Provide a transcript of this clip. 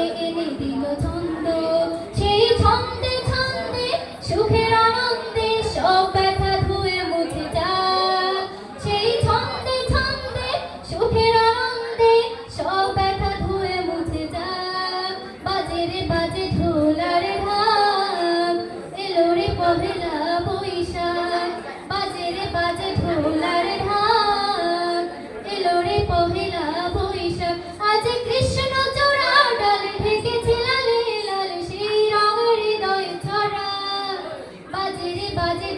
হৃদয়ে এনে দিল ছন্দ, সেই ছন্দে ছন্দে সুখের আনন্দে সব ব্যথা ধুয়ে মুছে যাক। সেই ছন্দে ছন্দে সুখের আনন্দে সব ব্যথা ধুয়ে মুছে যাক। বাজে রে বাজে ঢোলার ঢাক, এলো রে পহেলা বৈশাখ। বাজে রে বাজে ঢোলার ঢাক, এলো রে পহেলা বৈশাখ। আজ কৃষ্ণ চূড়া ডালে ঢেকেছে লালে লাল, সেই রঙ হৃদয়ে ছড়া। বাজে রে বাজে